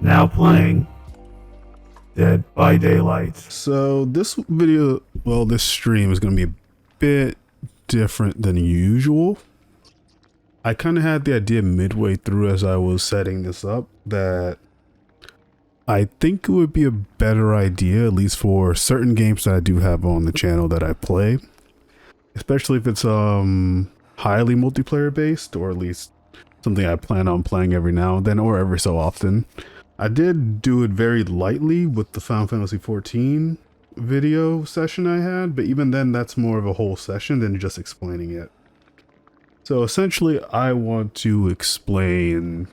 Now playing Dead by Daylight. So this video, well, this stream is going to be a bit different than usual. I kind of had the idea midway through as I was setting this up that I think it would be a better idea, at least for certain games that I do have on the channel that I play, especially if it's highly multiplayer based, or at least something I plan on playing every now and then or every so often. I did do it very lightly with the Final Fantasy XIV video session I had, but even then that's more of a whole session than just explaining it. So essentially I want to explain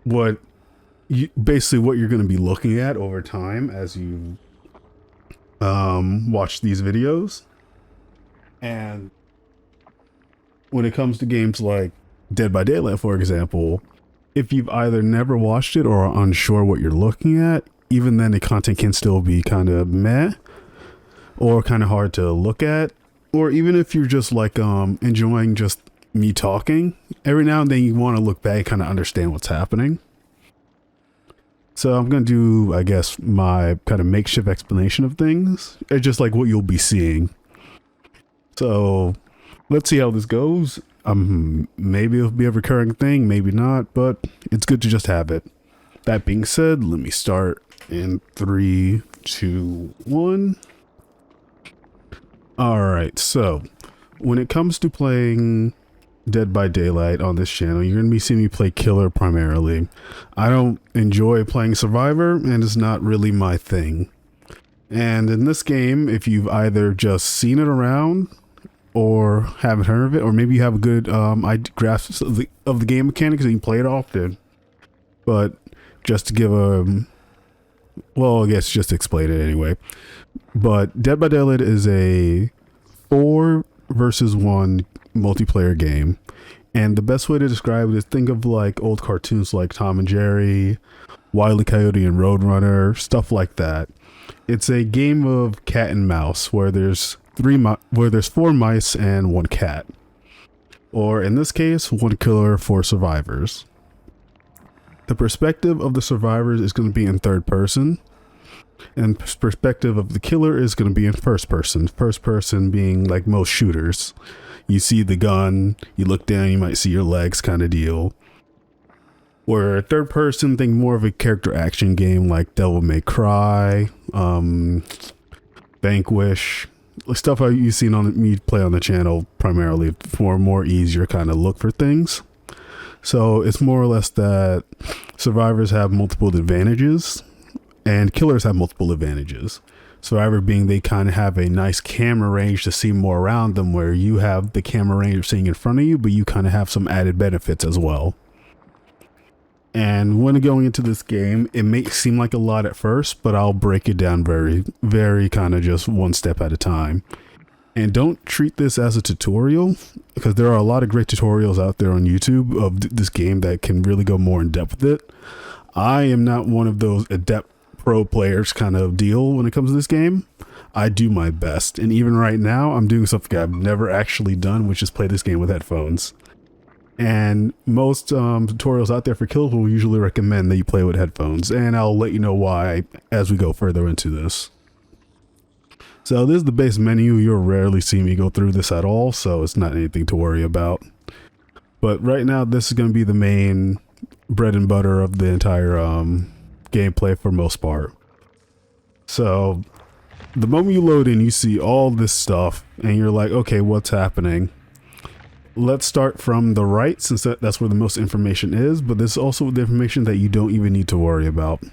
basically what you're going to be looking at over time as you watch these videos. And when it comes to games like Dead by Daylight, for example, if you've either never watched it or are unsure what you're looking at, even then the content can still be kind of meh or kind of hard to look at. Or even if you're just like enjoying just me talking, every now and then you want to look back and kind of understand what's happening. So I'm going to do, I guess, my kind of makeshift explanation of things. It's just like what you'll be seeing. So let's see how this goes. Maybe it'll be a recurring thing, maybe not, but it's good to just have it. That being said, let me start in 3, 2, 1. Alright, so when it comes to playing Dead by Daylight on this channel, you're going to be seeing me play Killer primarily. I don't enjoy playing Survivor, and it's not really my thing. And in this game, if you've either just seen it around or haven't heard of it, or maybe you have a good grasp of the game mechanics and you play it often, but just to give well, I guess just to explain it anyway. But Dead by Daylight is a 4 versus 1 multiplayer game, and the best way to describe it is think of like old cartoons like Tom and Jerry, Wile E. Coyote and Roadrunner, stuff like that. It's a game of cat and mouse where there's 4 mice and 1 cat, or in this case 1 killer, 4 survivors. The perspective of the survivors is going to be in third person, and perspective of the killer is going to be in first person. First person being like most shooters. You see the gun, you look down, you might see your legs kind of deal. Where third person, think more of a character action game like Devil May Cry, Vanquish, stuff you've seen on me play on the channel primarily for a more easier kind of look for things. So it's more or less that survivors have multiple advantages and killers have multiple advantages. Survivor being they kind of have a nice camera range to see more around them, where you have the camera range of seeing in front of you, but you kind of have some added benefits as well. And when going into this game, it may seem like a lot at first, but I'll break it down very, very kind of just one step at a time. And don't treat this as a tutorial, because there are a lot of great tutorials out there on YouTube of this game that can really go more in depth with it. I am not one of those adept pro players kind of deal when it comes to this game. I do my best, and even right now I'm doing something I've never actually done, which is play this game with headphones. And most tutorials out there for kills will usually recommend that you play with headphones, and I'll let you know why as we go further into this. So this is the base menu. You'll rarely see me go through this at all, so it's not anything to worry about. But right now this is going to be the main bread and butter of the entire gameplay for most part. So the moment you load in, you see all this stuff and you're like, okay, what's happening? Let's start from the right, since that's where the most information is, but this is also the information that you don't even need to worry about.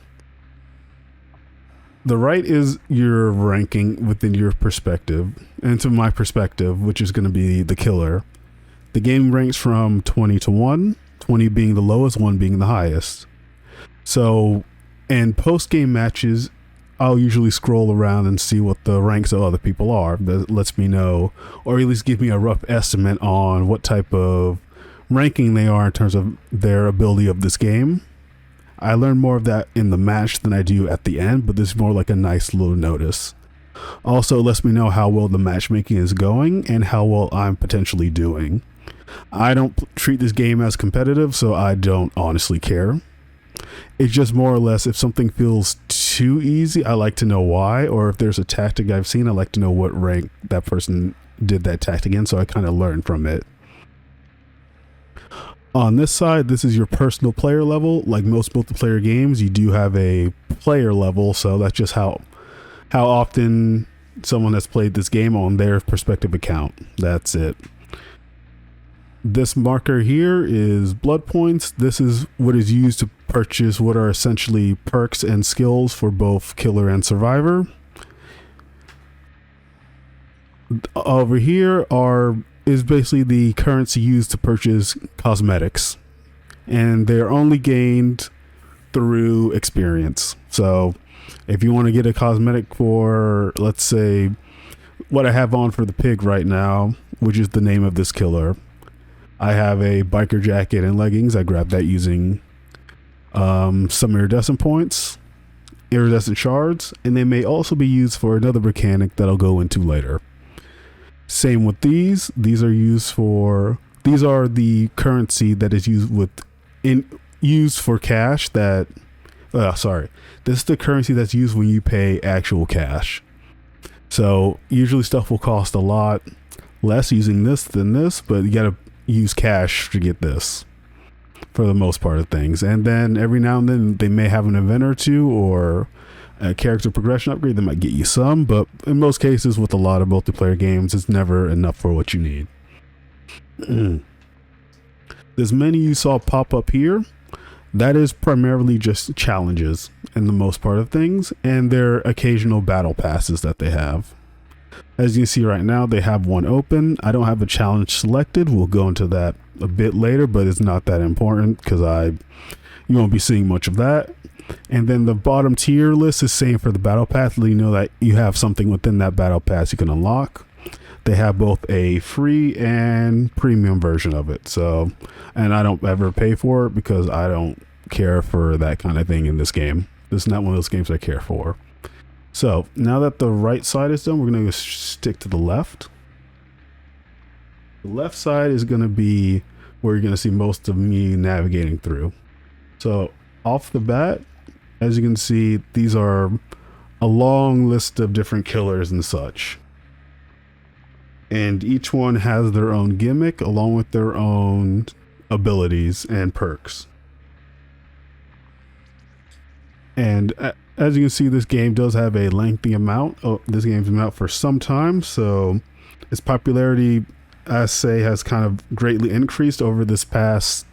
The right is your ranking within your perspective, and to my perspective, which is going to be the killer. The game ranks from 20 to 1, 20 being the lowest, 1 being the highest. So in post-game matches, I'll usually scroll around and see what the ranks of other people are. That lets me know, or at least give me a rough estimate on what type of ranking they are in terms of their ability of this game. I learn more of that in the match than I do at the end, but this is more like a nice little notice. Also lets me know how well the matchmaking is going and how well I'm potentially doing. I don't treat this game as competitive, so I don't honestly care. It's just more or less, if something feels too easy, I like to know why, or if there's a tactic I've seen, I like to know what rank that person did that tactic in, so I kind of learn from it. On this side, this is your personal player level. Like most multiplayer games, you do have a player level, so that's just how often someone has played this game on their perspective account. That's it. This marker here is blood points. This is what is used to purchase what are essentially perks and skills for both killer and survivor. Over here is basically the currency used to purchase cosmetics, and they're only gained through experience. So if you want to get a cosmetic for, let's say, what I have on for the pig right now, which is the name of this killer, I have a biker jacket and leggings. I grabbed that using some iridescent points, iridescent shards, and they may also be used for another mechanic that I'll go into later. Same with these. These are the currency that is used for cash that, this is the currency that's used when you pay actual cash. So usually stuff will cost a lot less using this than this, but you gotta use cash to get this for the most part of things. And then every now and then they may have an event or two or a character progression upgrade that might get you some, but in most cases with a lot of multiplayer games, it's never enough for what you need. This menu you saw pop up here, that is primarily just challenges in the most part of things, and their occasional battle passes that they have. As you can see right now, they have one open. I don't have a challenge selected. We'll go into that a bit later, but it's not that important because you won't be seeing much of that. And then the bottom tier list is same for the battle pass, letting you know that you have something within that battle pass you can unlock. They have both a free and premium version of it. So, and I don't ever pay for it because I don't care for that kind of thing in this game. This is not one of those games I care for. So now that the right side is done, we're going to stick to the left. The left side is going to be where you're going to see most of me navigating through. So off the bat, as you can see, these are a long list of different killers and such. And each one has their own gimmick along with their own abilities and perks. And as you can see, this game does have a lengthy amount. This game's been out for some time, so its popularity, I say, has kind of greatly increased over this past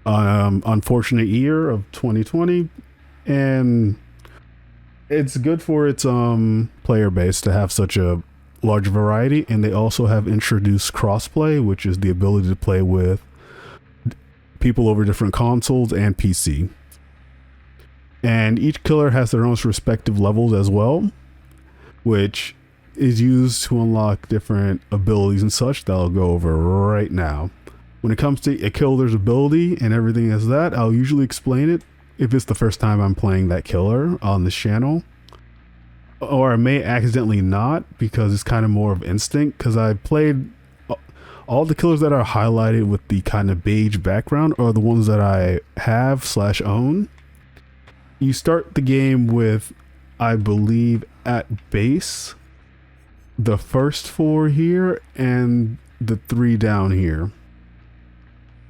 unfortunate year of 2020. And it's good for its player base to have such a large variety, and they also have introduced crossplay, which is the ability to play with people over different consoles and PC. And each killer has their own respective levels as well, which is used to unlock different abilities and such that I'll go over right now. When it comes to a killer's ability and everything as that, I'll usually explain it if it's the first time I'm playing that killer on this channel, or I may accidentally not, because it's kind of more of instinct, because I played all the killers that are highlighted with the kind of beige background are the ones that I have/own. You start the game with, I believe at base, the first 4 here and the 3 down here.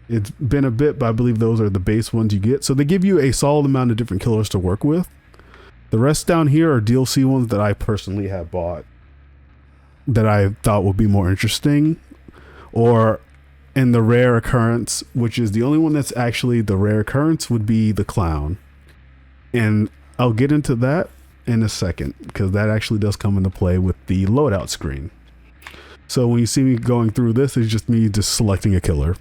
It's been a bit, but I believe those are the base ones you get. So they give you a solid amount of different killers to work with. The rest down here are DLC ones that I personally have bought that I thought would be more interesting. Or in the rare occurrence, which is the only one that's actually the rare occurrence, would be the clown. And I'll get into that in a second, because that actually does come into play with the loadout screen. So when you see me going through this, it's just me just selecting a killer.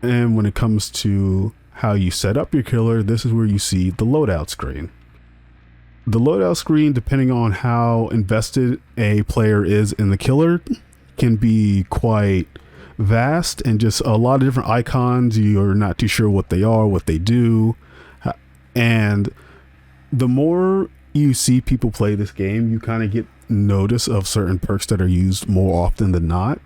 And when it comes to how you set up your killer, this is where you see the loadout screen. The loadout screen, depending on how invested a player is in the killer, can be quite vast and just a lot of different icons. You're not too sure what they are, what they do. And the more you see people play this game, you kind of get notice of certain perks that are used more often than not.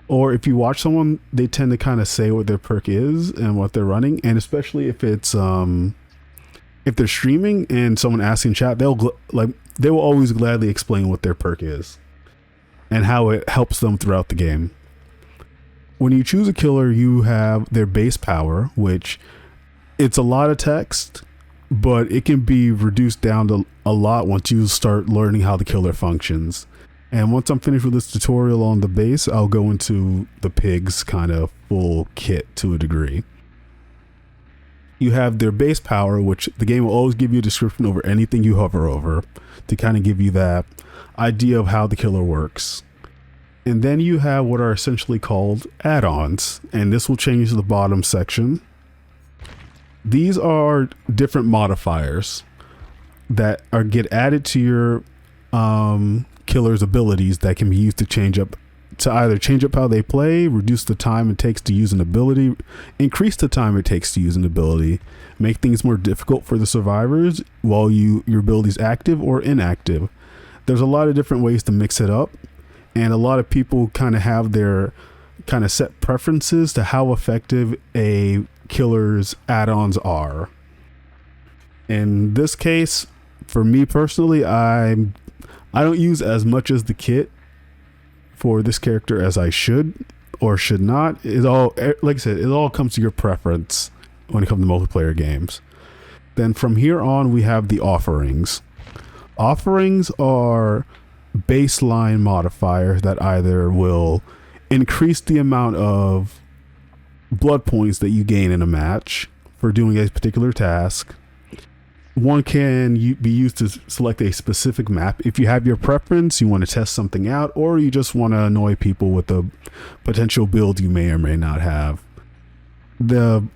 Or if you watch someone, they tend to kind of say what their perk is and what they're running. And especially if it's if they're streaming and someone asks in chat, they will always gladly explain what their perk is and how it helps them throughout the game. When you choose a killer, you have their base power, which it's a lot of text, but it can be reduced down to a lot once you start learning how the killer functions. And once I'm finished with this tutorial on the base, I'll go into the pig's kind of full kit to a degree. You have their base power, which the game will always give you a description over anything you hover over to kind of give you that idea of how the killer works. And then you have what are essentially called add-ons, and this will change the bottom section. These are different modifiers that get added to your killer's abilities that can be used to either change up how they play, reduce the time it takes to use an ability, increase the time it takes to use an ability, make things more difficult for the survivors while your ability's active or inactive. There's a lot of different ways to mix it up, and a lot of people kind of have their kind of set preferences to how effective a killer's add-ons are. In this case, for me personally, I don't use as much as the kit for this character as I should or should not. It all, like I said, it all comes to your preference when it comes to multiplayer games. Then from here on, we have the offerings. Offerings are baseline modifiers that either will increase the amount of blood points that you gain in a match for doing a particular task. One can be used to select a specific map if you have your preference, you want to test something out, or you just want to annoy people with a potential build you may or may not have. The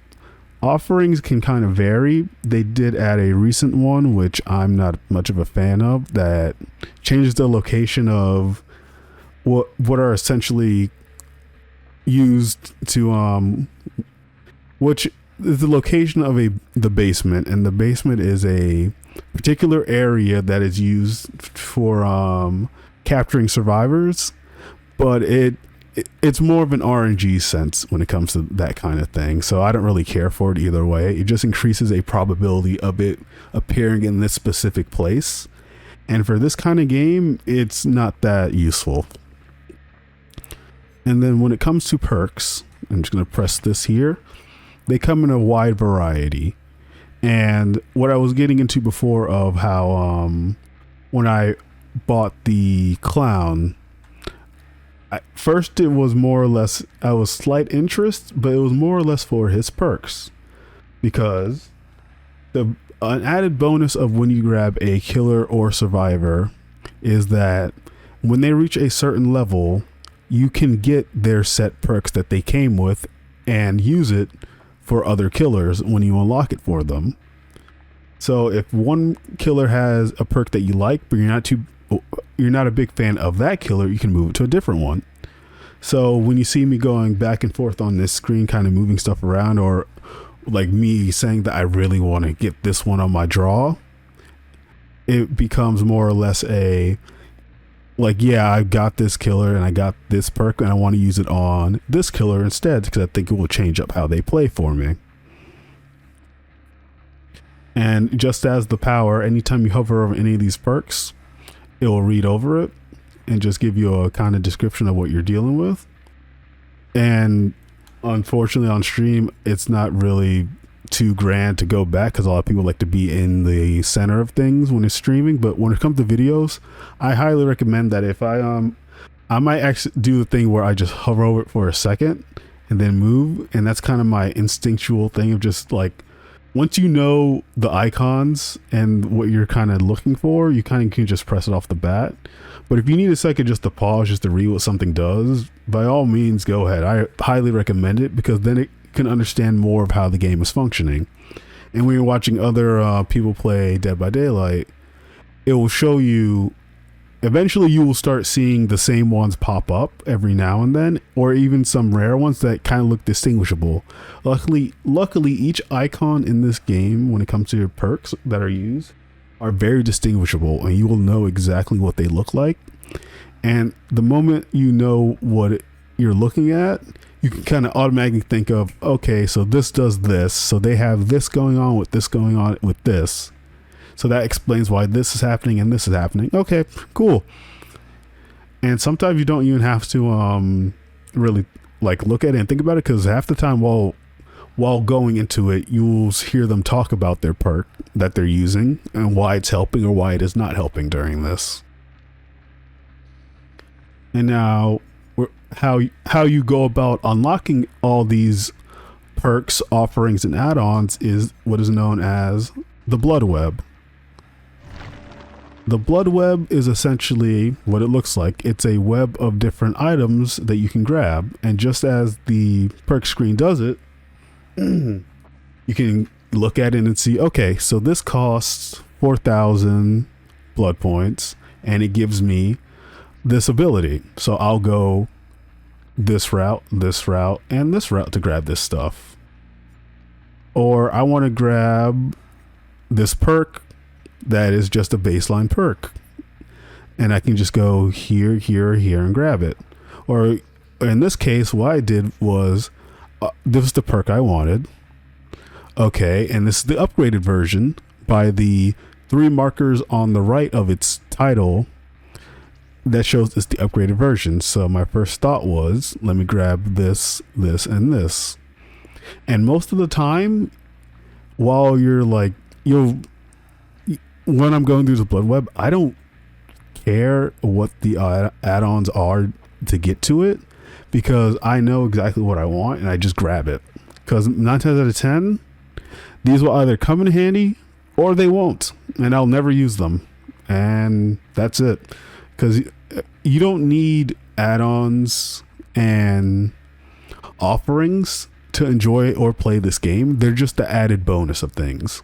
offerings can kind of vary. They did add a recent one, which I'm not much of a fan of, that changes the location of what are essentially used to which is the location of the basement, and the basement is a particular area that is used for capturing survivors, but it's more of an RNG sense when it comes to that kind of thing, so I don't really care for it either way. It just increases a probability of it appearing in this specific place, and for this kind of game it's not that useful. And then when it comes to perks, I'm just going to press this here. They come in a wide variety. And what I was getting into before of how when I bought the clown, first it was more or less, I was slight interest, but it was more or less for his perks. Because an added bonus of when you grab a killer or survivor is that when they reach a certain level, you can get their set perks that they came with and use it for other killers when you unlock it for them. So if one killer has a perk that you like, but you're not a big fan of that killer, you can move it to a different one. So when you see me going back and forth on this screen, kind of moving stuff around, or like me saying that I really want to get this one on my draw, it becomes more or less I got this killer and I got this perk and I want to use it on this killer instead because I think it will change up how they play for me. And just as the power, anytime you hover over any of these perks, it will read over it and just give you a kind of description of what you're dealing with. And unfortunately on stream, it's not really too grand to go back because a lot of people like to be in the center of things when it's streaming. But when it comes to videos, I highly recommend that if I might actually do the thing where I just hover over it for a second and then move, and that's kind of my instinctual thing of just like, once you know the icons and what you're kind of looking for, you kind of can just press it off the bat. But if you need a second just to pause, just to read what something does, by all means go ahead. I highly recommend it because then it can understand more of how the game is functioning. And when you're watching other people play Dead by Daylight, it will show you, eventually you will start seeing the same ones pop up every now and then, or even some rare ones that kind of look distinguishable. Luckily each icon in this game, when it comes to your perks that are used, are very distinguishable, and you will know exactly what they look like. And the moment you know what you're looking at, you can kind of automatically think of, okay, so this does this, so they have this going on with this going on with this, so that explains why this is happening and this is happening. Okay, cool. And sometimes you don't even have to really like look at it and think about it, because half the time while going into it, you'll hear them talk about their perk that they're using and why it's helping or why it is not helping during this. And now how you go about unlocking all these perks, offerings, and add-ons is what is known as the Blood Web. The Blood Web is essentially what it looks like. It's a web of different items that you can grab, and just as the perk screen does it, you can look at it and see, okay, so this costs 4,000 blood points and it gives me this ability, so I'll go this route, and this route to grab this stuff. Or I want to grab this perk that is just a baseline perk, and I can just go here, here, here and grab it. Or in this case, what I did was this is the perk I wanted. Okay, and this is the upgraded version by the 3 markers on the right of its title that shows it's the upgraded version. So my first thought was, let me grab this, this, and this. And most of the time, while you're like, when I'm going through the Blood Web, I don't care what the add-ons are to get to it, because I know exactly what I want and I just grab it. Because 9 times out of 10, these will either come in handy or they won't, and I'll never use them. And that's it. Because you don't need add-ons and offerings to enjoy or play this game. They're just the added bonus of things.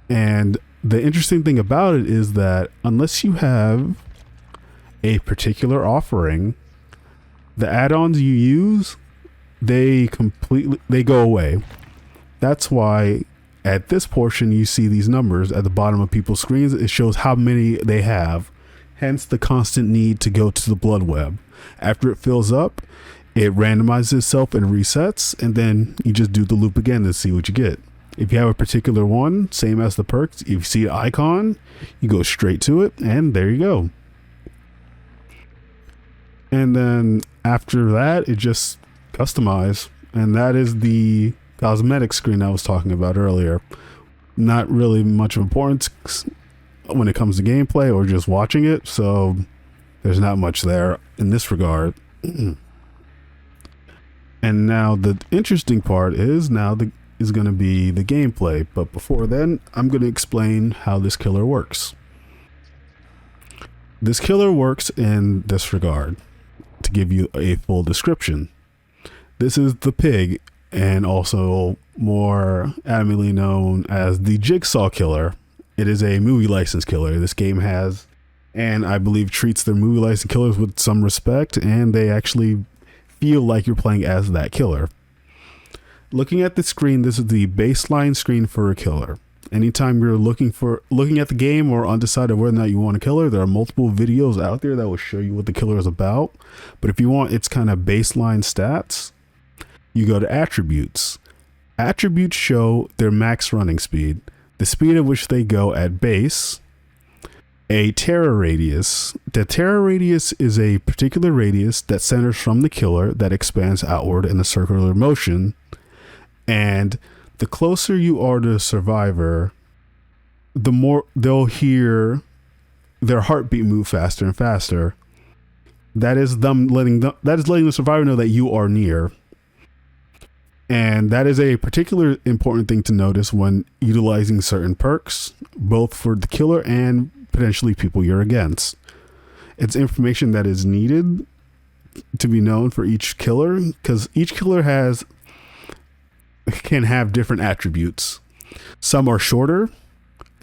And the interesting thing about it is that unless you have a particular offering, the add-ons you use, they go away. That's why at this portion you see these numbers at the bottom of people's screens. It shows how many they have, hence the constant need to go to the Blood Web. After it fills up, it randomizes itself and resets, and then you just do the loop again to see what you get. If you have a particular one, same as the perks, if you see an icon, you go straight to it, and there you go. And then after that, it just customize, and that is the cosmetic screen I was talking about earlier. Not really much of importance when it comes to gameplay or just watching it, so there's not much there in this regard. And now the interesting part is going to be the gameplay, but before then, I'm going to explain how this killer works. This killer works in this regard. To give you a full description, this is the pig, and also more adamantly known as the Jigsaw Killer. It is a movie license killer. This game has, and I believe treats their movie license killers with some respect, and they actually feel like you're playing as that killer. Looking at the screen, this is the baseline screen for a killer. Anytime you're looking at the game or undecided whether or not you want a killer, there are multiple videos out there that will show you what the killer is about. But if you want its kind of baseline stats, you go to attributes. Attributes show their max running speed, the speed at which they go at base, a terror radius. The terror radius is a particular radius that centers from the killer that expands outward in a circular motion, and the closer you are to a survivor, the more they'll hear their heartbeat move faster and faster. That is letting the survivor know that you are near. And that is a particular important thing to notice when utilizing certain perks, both for the killer and potentially people you're against. It's information that is needed to be known for each killer, because each killer can have different attributes. Some are shorter,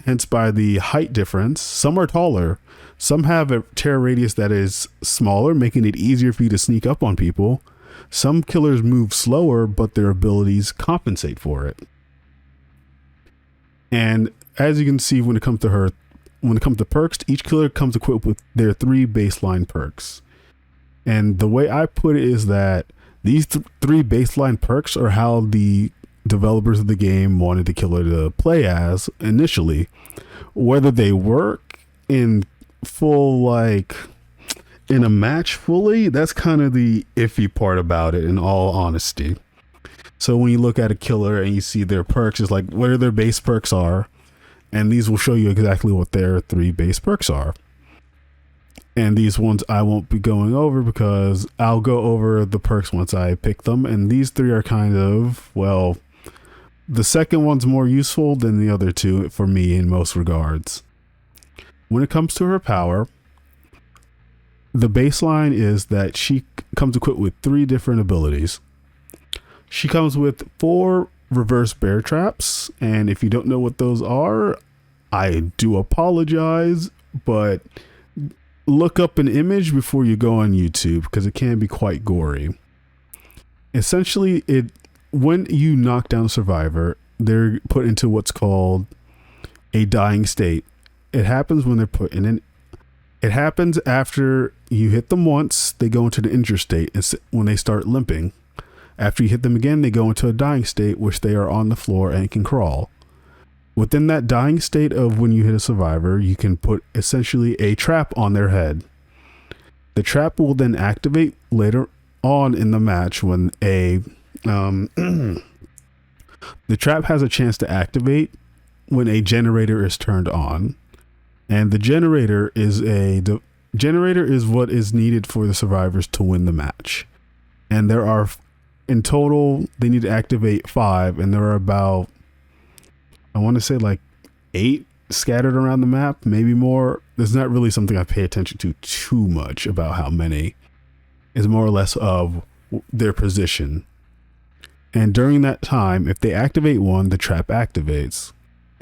hence by the height difference. Some are taller. Some have a terror radius that is smaller, making it easier for you to sneak up on people. Some killers move slower, but their abilities compensate for it. And as you can see, when it comes to perks, each killer comes equipped with their 3 baseline perks. And the way I put it is that these three baseline perks are how the developers of the game wanted the killer to play as initially. Whether they work in full, like in a match fully, that's kind of the iffy part about it, in all honesty. So when you look at a killer and you see their perks, it's like what their base perks are, and these will show you exactly what their three base perks are. And these ones I won't be going over because I'll go over the perks once I pick them. And these three are kind of, well, the second one's more useful than the other two for me in most regards. When it comes to her power, the baseline is that she comes equipped with 3 different abilities. She comes with 4 reverse bear traps, and if you don't know what those are, I do apologize, but look up an image before you go on YouTube because it can be quite gory. Essentially, when you knock down a survivor, they're put into what's called a dying state. It happens when they're put in it happens after you hit them once, they go into the injured state. It's when they start limping. After you hit them again, they go into a dying state, which they are on the floor and can crawl. Within that dying state of when you hit a survivor, you can put essentially a trap on their head. The trap will then activate later on in the match when the trap has a chance to activate when a generator is turned on. And the generator is what is needed for the survivors to win the match. And there are, in total, they need to activate 5, and there are about, I want to say like 8 scattered around the map, maybe more. There's not really something I pay attention to too much about how many. It's more or less of their position. And during that time, if they activate one, the trap activates.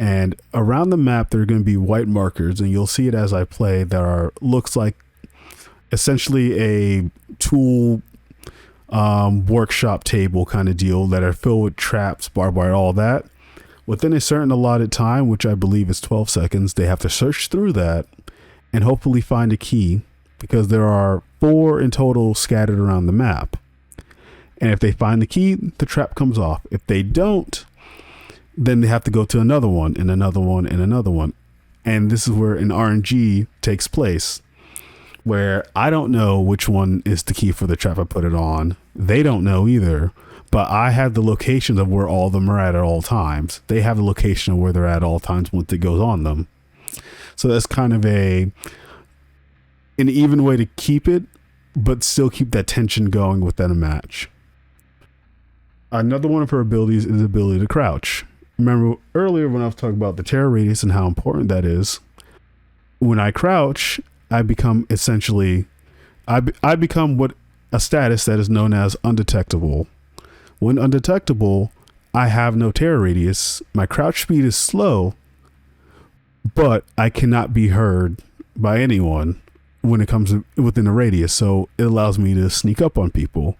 And around the map, there are going to be white markers, and you'll see it as I play. Looks like essentially a tool workshop table kind of deal that are filled with traps, barbed wire, all that. Within a certain allotted time, which I believe is 12 seconds, they have to search through that and hopefully find a key, because there are 4 in total scattered around the map. And if they find the key, the trap comes off. If they don't, then they have to go to another one and another one and another one. And this is where an RNG takes place, where I don't know which one is the key for the trap I put it on. They don't know either, but I have the locations of where all of them are at all times. They have the location of where they're at all times once it goes on them. So that's kind of an even way to keep it, but still keep that tension going within a match. Another one of her abilities is the ability to crouch. Remember earlier when I was talking about the terror radius and how important that is? When I crouch, I become essentially, I become what a status that is known as undetectable. When undetectable, I have no terror radius. My crouch speed is slow, but I cannot be heard by anyone when it comes within a radius. So it allows me to sneak up on people.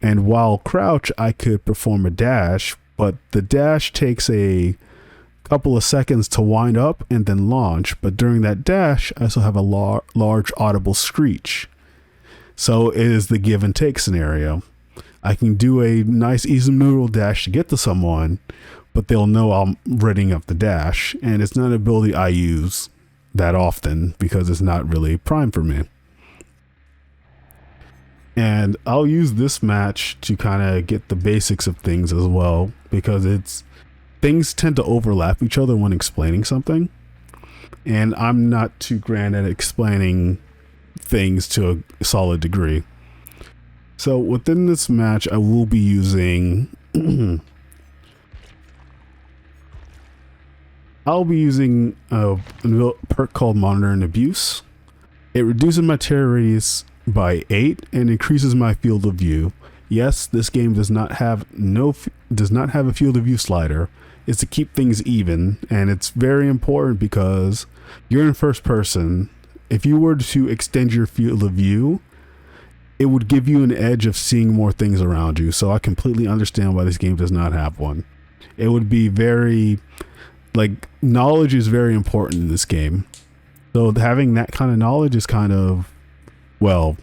And while crouch, I could perform a dash, but the dash takes a couple of seconds to wind up and then launch. But during that dash, I also have a large audible screech. So it is the give and take scenario. I can do a nice easy noodle dash to get to someone, but they'll know I'm readying up the dash. And it's not an ability I use that often because it's not really prime for me. And I'll use this match to kind of get the basics of things as well, because things tend to overlap each other when explaining something. And I'm not too grand at explaining things to a solid degree. So within this match, I will be using I'll be using a perk called Monitor and Abuse. It reduces my terror radius by 8 and increases my field of view. Yes, this game does not have a field of view slider. It's to keep things even, and it's very important because you're in first person. If you were to extend your field of view, it would give you an edge of seeing more things around you. So I completely understand why this game does not have one. It would be knowledge is very important in this game. So having that kind of knowledge is kind of, well,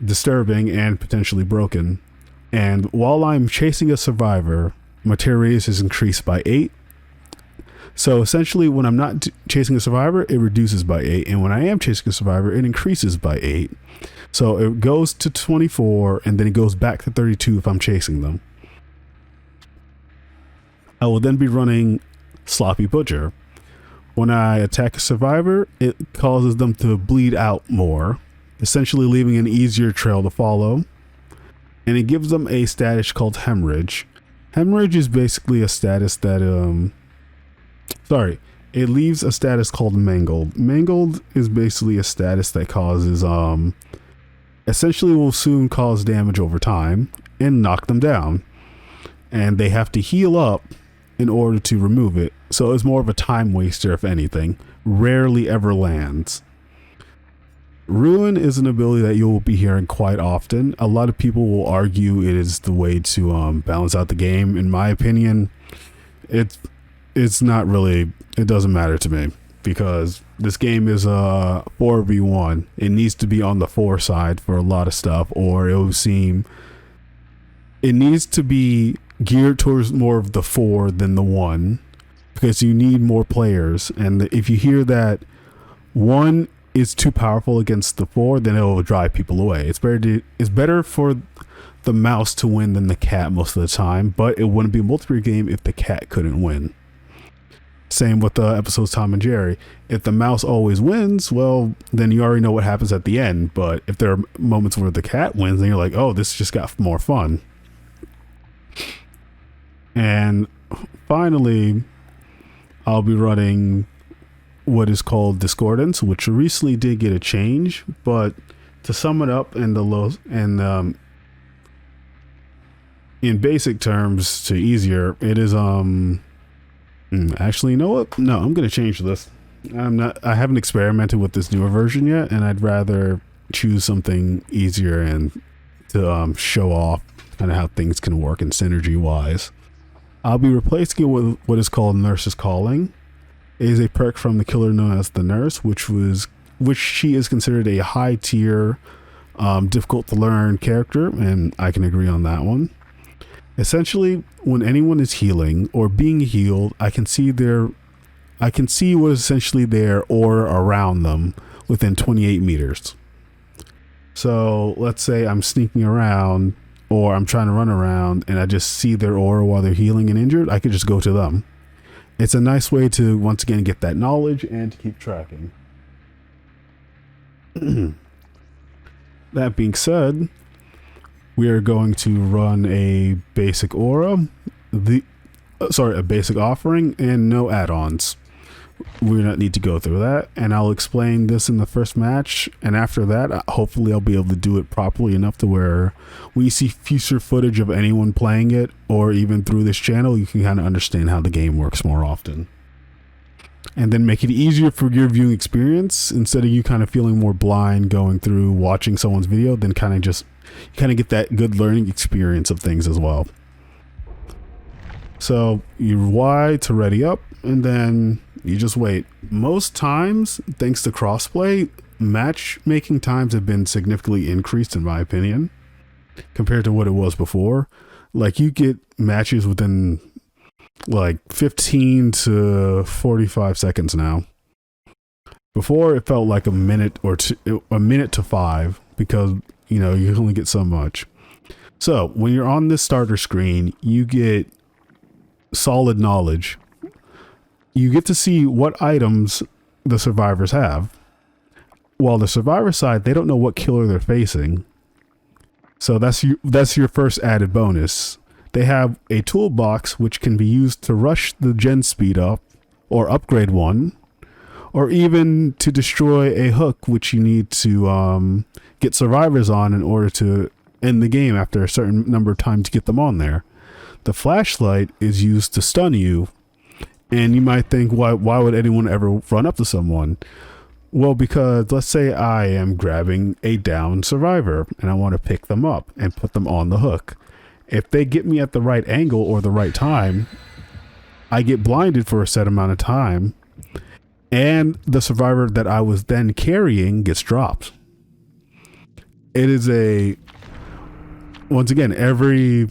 disturbing and potentially broken. And while I'm chasing a survivor, my tear radius is increased by 8. So essentially, when I'm not chasing a survivor, it reduces by 8. And when I am chasing a survivor, it increases by 8. So it goes to 24, and then it goes back to 32 if I'm chasing them. I will then be running Sloppy Butcher. When I attack a survivor, it causes them to bleed out more, essentially leaving an easier trail to follow. And it gives them a status called Hemorrhage. Hemorrhage is basically a status that, it leaves a status called Mangled. Mangled is basically a status that causes, essentially will soon cause damage over time and knock them down. And they have to heal up in order to remove it. So it's more of a time waster, if anything. Rarely ever lands. Ruin is an ability that you'll be hearing quite often. A lot of people will argue it is the way to balance out the game. In my opinion, it's not really, it doesn't matter to me, because this game is a 4v1. It needs to be on the 4 side for a lot of stuff, or it will seem it needs to be geared towards more of the 4 than the 1, because you need more players. And if you hear that 1 is too powerful against the 4, then it will drive people away. It's better for the mouse to win than the cat most of the time, but it wouldn't be a multiplayer game if the cat couldn't win. Same with the episodes Tom and Jerry. If the mouse always wins, well, then you already know what happens at the end. But if there are moments where the cat wins, then you're like, oh, this just got more fun. And finally, I'll be running what is called Discordance, which recently did get a change. But to sum it up in in basic terms to easier, it is actually, you know what? No, I'm gonna change this. I haven't experimented with this newer version yet, and I'd rather choose something easier and to show off kind of how things can work and synergy wise. I'll be replacing it with what is called Nurse's Calling. It is a perk from the killer known as the Nurse, which she is considered a high tier, difficult to learn character, and I can agree on that one. Essentially, when anyone is healing or being healed, I can see what is essentially their aura around them within 28 meters. So let's say I'm sneaking around or I'm trying to run around and I just see their aura while they're healing and injured, I could just go to them. It's a nice way to, once again, get that knowledge and to keep tracking. That being said, we are going to run a basic aura, a basic offering, and no add-ons. We do not need to go through that, and I'll explain this in the first match, and after that, hopefully I'll be able to do it properly enough to where when you see future footage of anyone playing it, or even through this channel, you can kind of understand how the game works more often. And then make it easier for your viewing experience, instead of you kind of feeling more blind going through watching someone's video, then kind of get that good learning experience of things as well. So you Y to ready up, and then you just wait. Most times, thanks to crossplay, matchmaking times have been significantly increased, in my opinion, compared to what it was before. Like, you get matches within like 15 to 45 seconds now. Before, it felt like a minute to 5, because you only get so much. So when you're on this starter screen, you get solid knowledge. You get to see what items the survivors have. While the survivor side, they don't know what killer they're facing. So that's your first added bonus. They have a toolbox which can be used to rush the gen speed up, or upgrade one, or even to destroy a hook which you need to get survivors on in order to end the game after a certain number of times to get them on there. The flashlight is used to stun you, and you might think, why would anyone ever run up to someone? Well, because let's say I am grabbing a down survivor and I want to pick them up and put them on the hook. If they get me at the right angle or the right time, I get blinded for a set amount of time, and the survivor that I was then carrying gets dropped. It is once again, every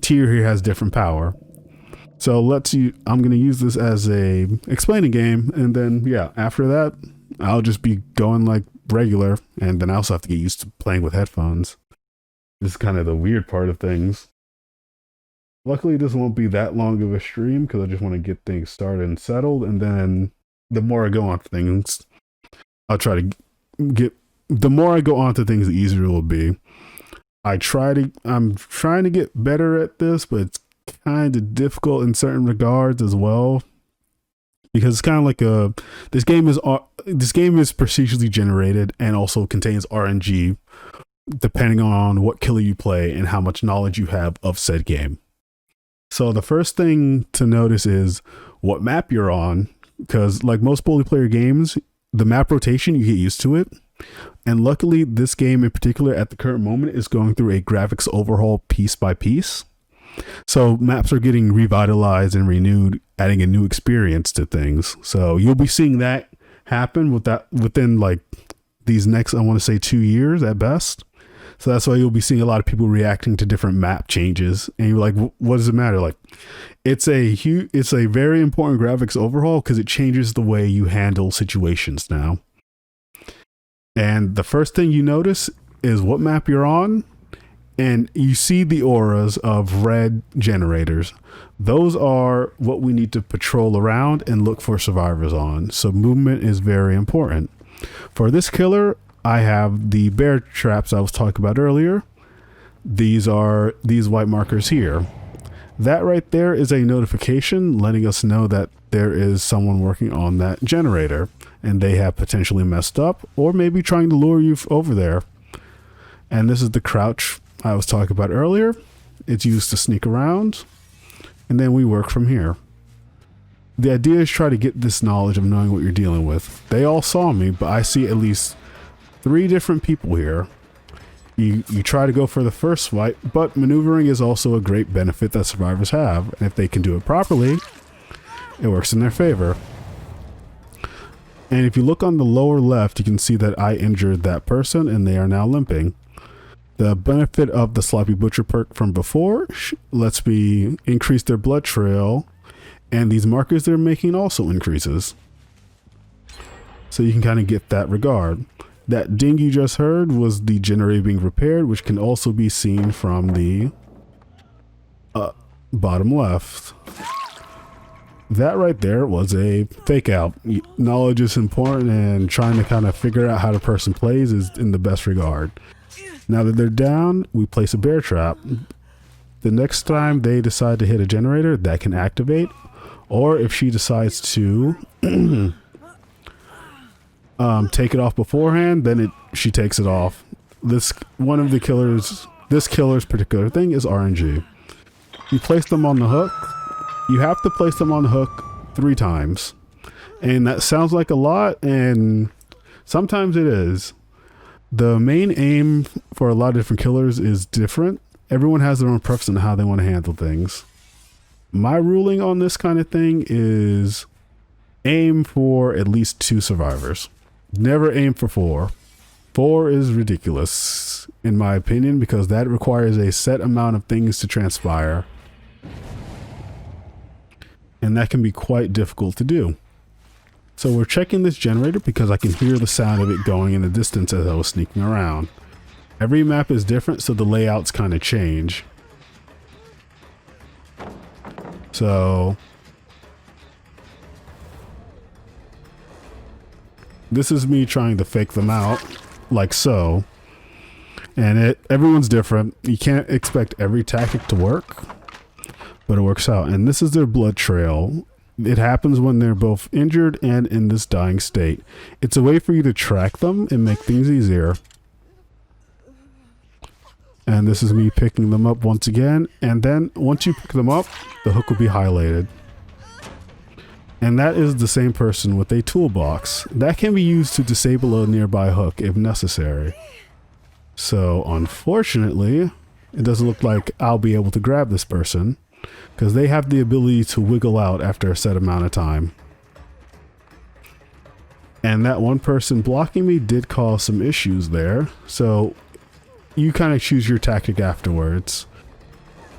tier here has different power. So I'm going to use this as a explaining game. And then, yeah, after that, I'll just be going like regular. And then I also have to get used to playing with headphones. This is kind of the weird part of things. Luckily, this won't be that long of a stream because I just want to get things started and settled. And then the more I go on things, I'll try to the more I go on to things, the easier it will be. I'm trying to get better at this, but it's kind of difficult in certain regards as well. Because it's kind of like this game is procedurally generated and also contains RNG depending on what killer you play and how much knowledge you have of said game. So the first thing to notice is what map you're on, because like most multiplayer games, the map rotation, you get used to it. And luckily, this game in particular at the current moment is going through a graphics overhaul piece by piece. So maps are getting revitalized and renewed, adding a new experience to things. So you'll be seeing that happen within like these next, I want to say 2 years at best. So that's why you'll be seeing a lot of people reacting to different map changes. And you're like, what does it matter? Like, it's a very important graphics overhaul because it changes the way you handle situations now. And the first thing you notice is what map you're on. And you see the auras of red generators. Those are what we need to patrol around and look for survivors on. So movement is very important. For this killer, I have the bear traps I was talking about earlier. These are these white markers here. That right there is a notification letting us know that there is someone working on that generator and they have potentially messed up or maybe trying to lure you over there. And this is the crouch I was talking about earlier. It's used to sneak around and then we work from here. The idea is try to get this knowledge of knowing what you're dealing with. They all saw me, but I see at least 3 different people here. You try to go for the first swipe, but maneuvering is also a great benefit that survivors have. And if they can do it properly, it works in their favor. And if you look on the lower left, you can see that I injured that person and they are now limping. The benefit of the Sloppy Butcher perk from before lets me increase their blood trail, and these markers they're making also increases. So you can kind of get that regard. That ding you just heard was the generator being repaired, which can also be seen from the bottom left. That right there was a fake out. Knowledge is important, and trying to kind of figure out how the person plays is in the best regard. Now that they're down, we place a bear trap. The next time they decide to hit a generator, that can activate. Or if she decides to take it off beforehand, then she takes it off. This killer's particular thing is RNG. You place them on the hook. You have to place them on the hook 3 times. And that sounds like a lot, and sometimes it is. The main aim for a lot of different killers is different. Everyone has their own preference on how they want to handle things. My ruling on this kind of thing is aim for at least 2 survivors. Never aim for 4. 4 is ridiculous, in my opinion, because that requires a set amount of things to transpire. And that can be quite difficult to do. So we're checking this generator because I can hear the sound of it going in the distance as I was sneaking around. Every map is different, so the layouts kind of change. So this is me trying to fake them out, like so. And everyone's different. You can't expect every tactic to work, but it works out. And this is their blood trail. It happens when they're both injured and in this dying state. It's a way for you to track them and make things easier. And this is me picking them up once again. And then once you pick them up, the hook will be highlighted. And that is the same person with a toolbox. That can be used to disable a nearby hook if necessary. So unfortunately, it doesn't look like I'll be able to grab this person, because they have the ability to wiggle out after a set amount of time. And that one person blocking me did cause some issues there. So you kind of choose your tactic afterwards.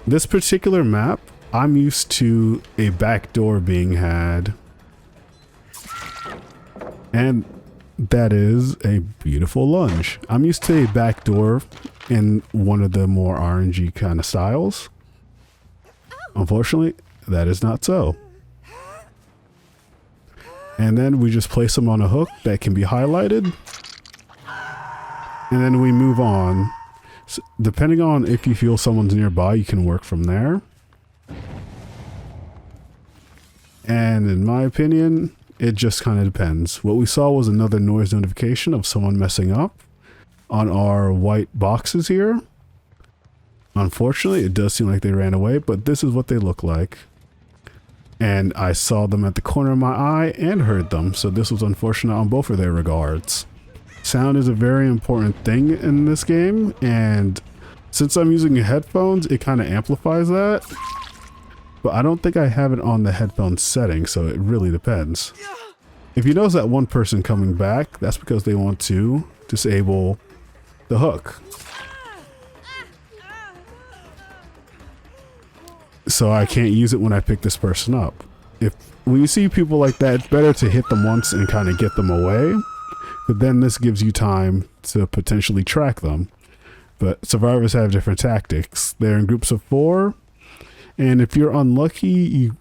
This particular map, I'm used to a back door being had. And that is a beautiful lunge. I'm used to a back door in one of the more RNG kind of styles. Unfortunately, that is not so. And then we just place them on a hook that can be highlighted. And then we move on. So depending on if you feel someone's nearby, you can work from there. And in my opinion, it just kind of depends. What we saw was another noise notification of someone messing up on our white boxes here. Unfortunately, it does seem like they ran away, but this is what they look like. And I saw them at the corner of my eye and heard them, so this was unfortunate on both of their regards. Sound is a very important thing in this game, and since I'm using headphones, it kind of amplifies that. But I don't think I have it on the headphone setting, so it really depends. If you notice that one person coming back, that's because they want to disable the hook. So I can't use it when I pick this person up. When you see people like that, it's better to hit them once and kind of get them away. But then this gives you time to potentially track them. But survivors have different tactics. They're in groups of 4. And if you're unlucky,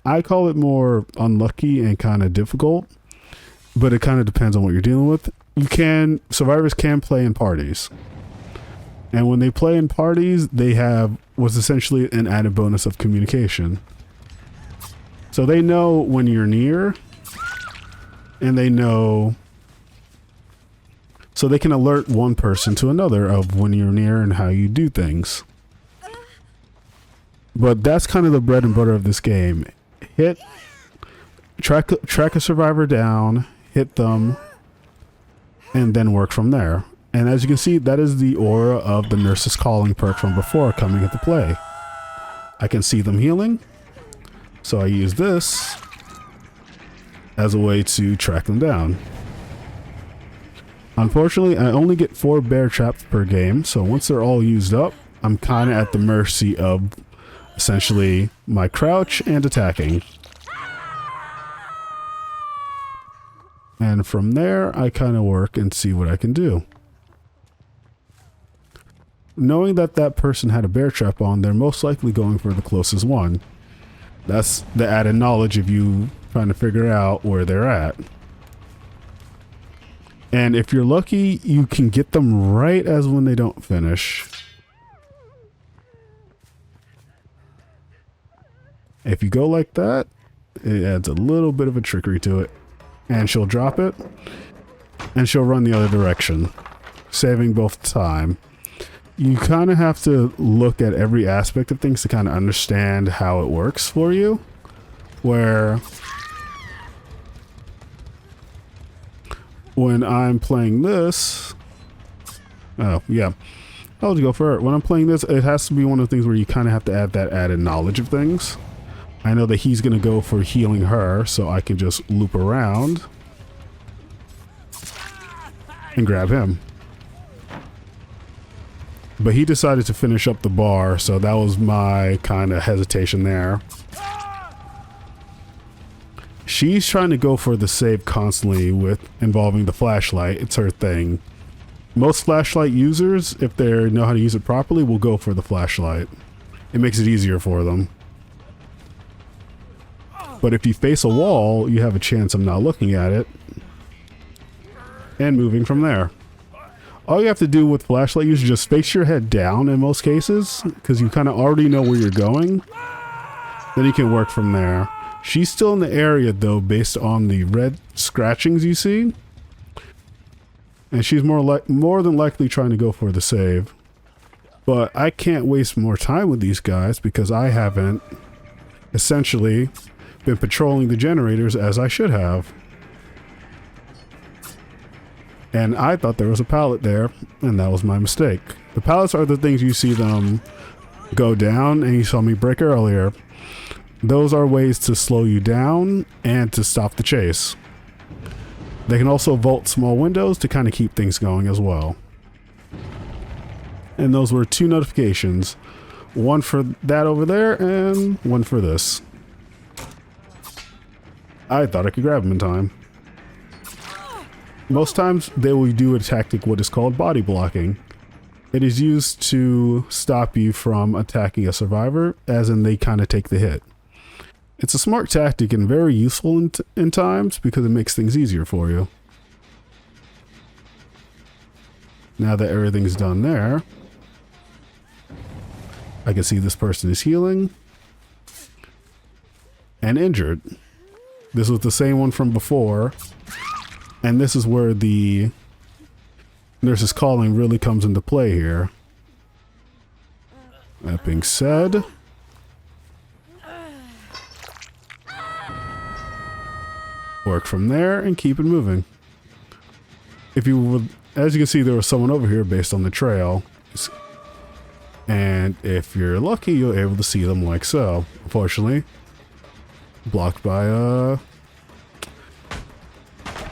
I call it more unlucky and kind of difficult. But it kind of depends on what you're dealing with. Survivors can play in parties. And when they play in parties, they have what's essentially an added bonus of communication. So they know when you're near, and they know, so they can alert one person to another of when you're near and how you do things. But that's kind of the bread and butter of this game. Track a survivor down, hit them, and then work from there. And as you can see, that is the aura of the Nurse's Calling perk from before coming into play. I can see them healing, so I use this as a way to track them down. Unfortunately, I only get 4 bear traps per game, so once they're all used up, I'm kind of at the mercy of essentially my crouch and attacking. And from there, I kind of work and see what I can do. Knowing that that person had a bear trap on, they're most likely going for the closest one. That's the added knowledge of you trying to figure out where they're at. And if you're lucky, you can get them right as when they don't finish. If you go like that, it adds a little bit of a trickery to it. And she'll drop it, and she'll run the other direction, saving both time. You kind of have to look at every aspect of things to kind of understand how it works for you. Where when I'm playing this, oh yeah, I'll just go for it. When I'm playing this, it has to be one of the things where you kind of have to add that added knowledge of things. I know that he's going to go for healing her, so I can just loop around and grab him. But he decided to finish up the bar, so that was my kind of hesitation there. She's trying to go for the save constantly with involving the flashlight. It's her thing. Most flashlight users, if they know how to use it properly, will go for the flashlight. It makes it easier for them. But if you face a wall, you have a chance of not looking at it and moving from there. All you have to do with flashlight use is just face your head down in most cases, because you kind of already know where you're going. Then you can work from there. She's still in the area though, based on the red scratchings you see. And she's more than likely trying to go for the save. But I can't waste more time with these guys because I haven't essentially been patrolling the generators as I should have. And I thought there was a pallet there, and that was my mistake. The pallets are the things you see them go down, and you saw me break earlier. Those are ways to slow you down and to stop the chase. They can also vault small windows to kind of keep things going as well. And those were 2 notifications. One for that over there and one for this. I thought I could grab them in time. Most times they will do a tactic what is called body blocking. It is used to stop you from attacking a survivor, as in they kind of take the hit. It's a smart tactic and very useful in times because it makes things easier for you. Now that everything's done there, I can see this person is healing and injured. This was the same one from before. And this is where the nurse's calling really comes into play here. That being said, work from there and keep it moving. If you would, as you can see, there was someone over here based on the trail. And if you're lucky, you're able to see them like so. Unfortunately, blocked by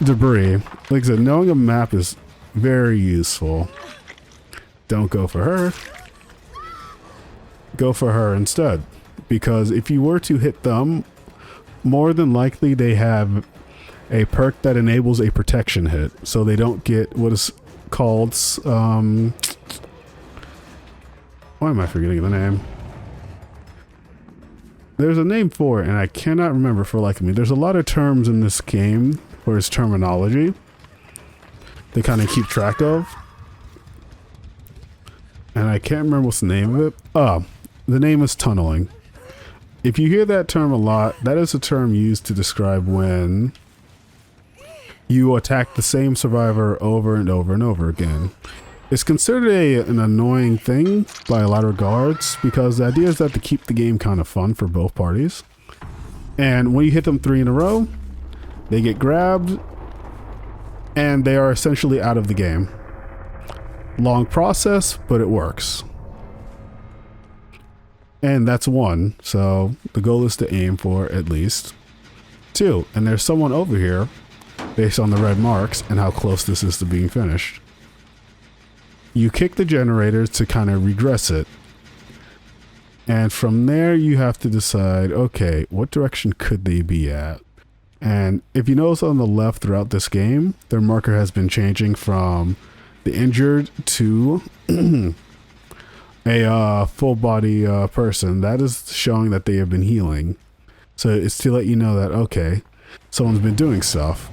debris. Like I said, knowing a map is very useful. Don't go for her. Go for her instead. Because if you were to hit them, more than likely they have a perk that enables a protection hit. So they don't get what is called... why am I forgetting the name? There's a name for it, and I cannot remember for the life of me. There's a lot of terms in this game for its terminology they kind of keep track of. And I can't remember what's the name of it. The name is tunneling. If you hear that term a lot, that is a term used to describe when you attack the same survivor over and over and over again. It's considered an annoying thing by a lot of regards because the idea is that to keep the game kind of fun for both parties. And when you hit them 3 in a row, they get grabbed and they are essentially out of the game. Long process, but it works. And that's 1, so the goal is to aim for at least 2. And there's someone over here based on the red marks and how close this is to being finished. You kick the generator to kind of regress it. And from there you have to decide, okay, what direction could they be at? And if you notice on the left throughout this game, their marker has been changing from the injured to a full body person. That is showing that they have been healing. So it's to let you know that, okay, someone's been doing stuff.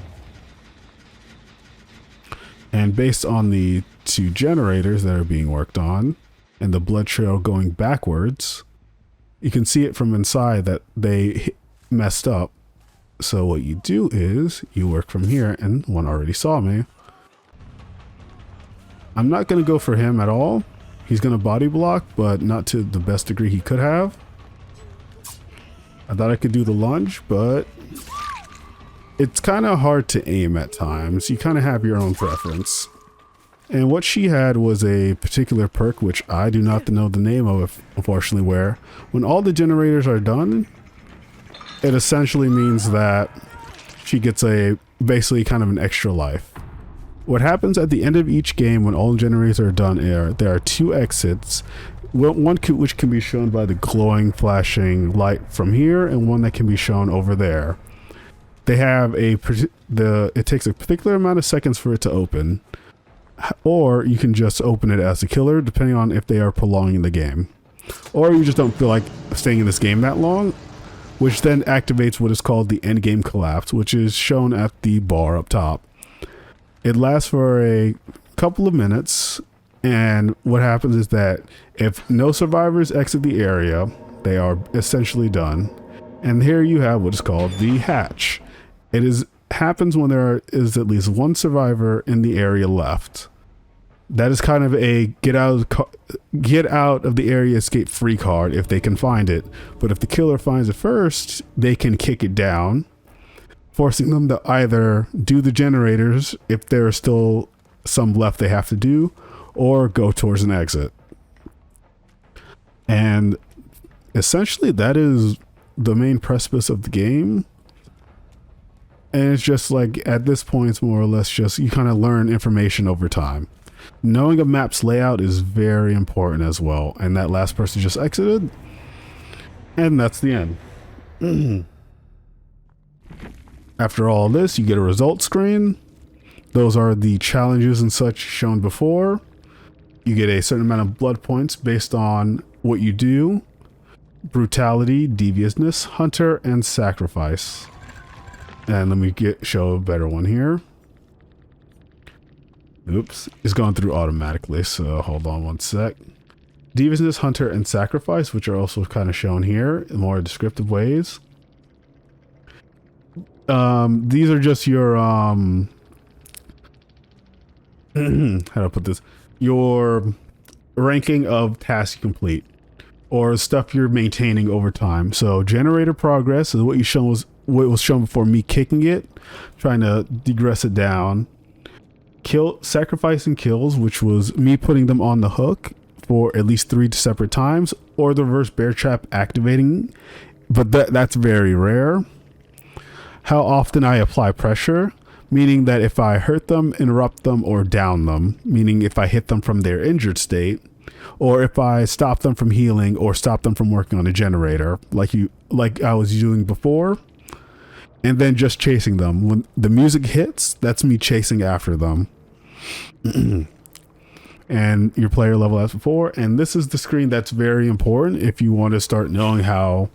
And based on the 2 generators that are being worked on and the blood trail going backwards, you can see it from inside that they messed up. So what you do is you work from here, and one already saw me. I'm not going to go for him at all. He's going to body block, but not to the best degree he could have. I thought I could do the lunge, but it's kind of hard to aim at times. You kind of have your own preference. And what she had was a particular perk, which I do not know the name of, unfortunately, where when all the generators are done, it essentially means that she gets basically kind of an extra life. What happens at the end of each game when all generators are done there are 2 exits. One which can be shown by the glowing flashing light from here, and one that can be shown over there. They have it takes a particular amount of seconds for it to open, or you can just open it as a killer depending on if they are prolonging the game, or you just don't feel like staying in this game that long, which then activates what is called the Endgame collapse, which is shown at the bar up top. It lasts for a couple of minutes, and what happens is that if no survivors exit the area, they are essentially done. And here you have what is called the hatch. It happens when there is at least 1 survivor in the area left. That is kind of a get out of the area escape free card if they can find it. But if the killer finds it first, they can kick it down, forcing them to either do the generators if there are still some left they have to do, or go towards an exit. And essentially that is the main precipice of the game. And it's just like, at this point, it's more or less just you kind of learn information over time. Knowing a map's layout is very important as well. And that last person just exited. And that's the end. After all this, you get a results screen. Those are the challenges and such shown before. You get a certain amount of blood points based on what you do. Brutality, deviousness, hunter, and sacrifice. And let me show a better one here. Oops, it's going through automatically, so hold on one sec. Deviousness, hunter, and sacrifice, which are also kind of shown here in more descriptive ways. These are just your how do I put this? Your ranking of tasks you complete, or stuff you're maintaining over time. So generator progress is what was shown before me kicking it, trying to degress it down. Sacrificing kills, which was me putting them on the hook for at least 3 separate times, or the reverse bear trap activating, but that's very rare. How often I apply pressure, meaning that if I hurt them, interrupt them, or down them, meaning if I hit them from their injured state, or if I stop them from healing or stop them from working on a generator, like I was doing before. And then just chasing them. When the music hits, that's me chasing after them. And your player level as before. And this is the screen that's very important if you want to start knowing how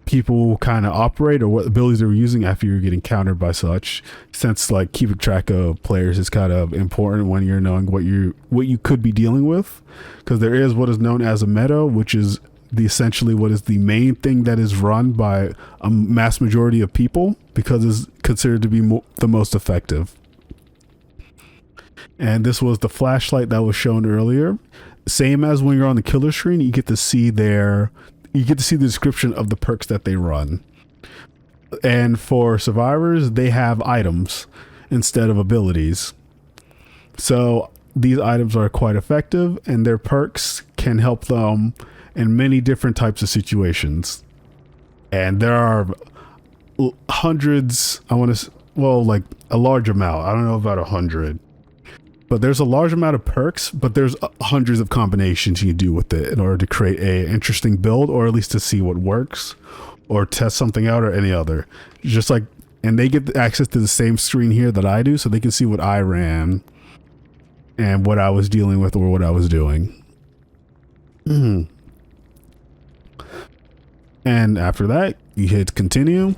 people kind of operate or what abilities they're using after you're getting countered by such. Since like keeping track of players is kind of important when you're knowing what you could be dealing with. Because there is what is known as a meta, which is essentially what is the main thing that is run by a mass majority of people because it's considered to be the most effective. And this was the flashlight that was shown earlier. Same as when you're on the killer screen, you get to see the description of the perks that they run. And for survivors, they have items instead of abilities. So these items are quite effective, and their perks can help them in many different types of situations. And there are hundreds, like a large amount. I don't know about 100. But there's a large amount of perks, but there's hundreds of combinations you can do with it in order to create a interesting build, or at least to see what works, or test something out, or any other. Just like, and they get access to the same screen here that I do, so they can see what I ran and what I was dealing with or what I was doing. And after that, you hit continue,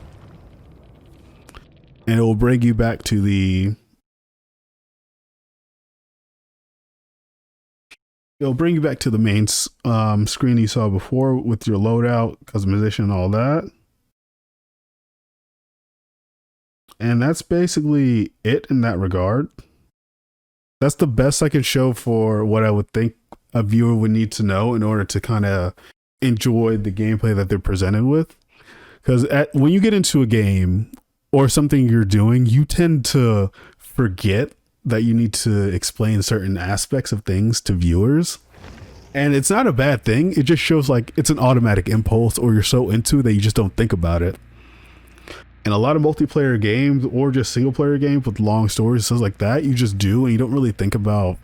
and it will bring you back to the main screen you saw before with your loadout, customization, and all that. And that's basically it in that regard. That's the best I can show for what I would think a viewer would need to know in order to kind of enjoy the gameplay that they're presented with. Because when you get into a game or something you're doing, you tend to forget that you need to explain certain aspects of things to viewers. And it's not a bad thing. It just shows like it's an automatic impulse, or you're so into it that you just don't think about it. And a lot of multiplayer games or just single player games with long stories, stuff like that, you just do, and you don't really think about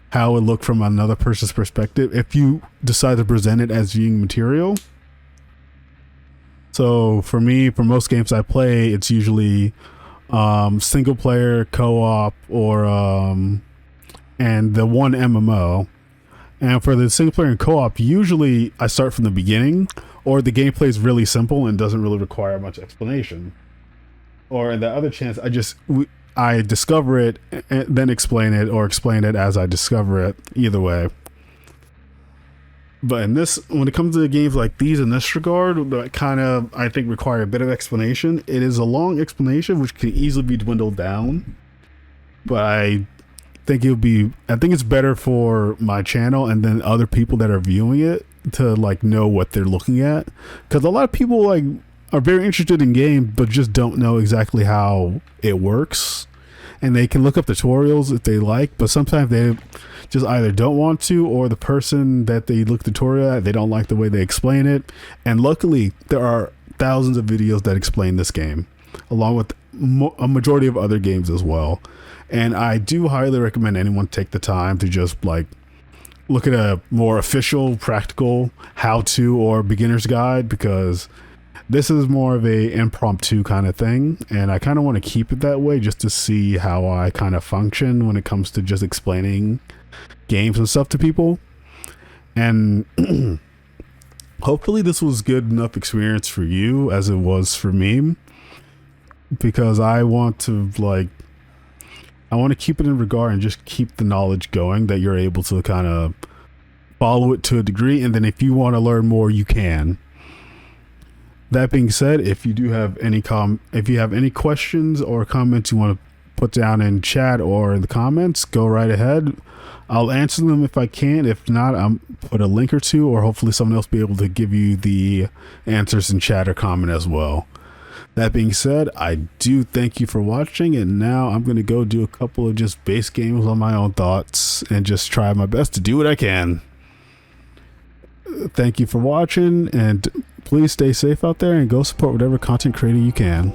how it would look from another person's perspective if you decide to present it as viewing material. So for me, for most games I play, it's usually single player, co-op, or and the one MMO. And for the single player and co-op, usually I start from the beginning, or the gameplay is really simple and doesn't really require much explanation. Or in the other chance, I discover it and then explain it, or explain it as I discover it. Either way. But when it comes to games like these in this regard, that kind of, I think, require a bit of explanation. It is a long explanation, which can easily be dwindled down. But I think it's better for my channel and then other people that are viewing it to like know what they're looking at. Because a lot of people like are very interested in games, but just don't know exactly how it works. And they can look up tutorials if they like, but sometimes they just either don't want to, or the person that they look tutorial at, they don't like the way they explain it. And luckily, there are thousands of videos that explain this game, along with a majority of other games as well. And I do highly recommend anyone take the time to just like look at a more official, practical how-to or beginner's guide, because this is more of a impromptu kind of thing, and I kind of want to keep it that way just to see how I kind of function when it comes to just explaining games and stuff to people. And hopefully this was good enough experience for you as it was for me, because I want to keep it in regard and just keep the knowledge going that you're able to kind of follow it to a degree, and then if you want to learn more, you can. That being said, if you do have any questions or comments you want to put down in chat or in the comments, go right ahead. I'll answer them if I can. If not, I'll put a link or two, or hopefully someone else will be able to give you the answers in chat or comment as well. That being said, I do thank you for watching, and now I'm going to go do a couple of just base games on my own thoughts and just try my best to do what I can. Thank you for watching, and please stay safe out there and go support whatever content creator you can.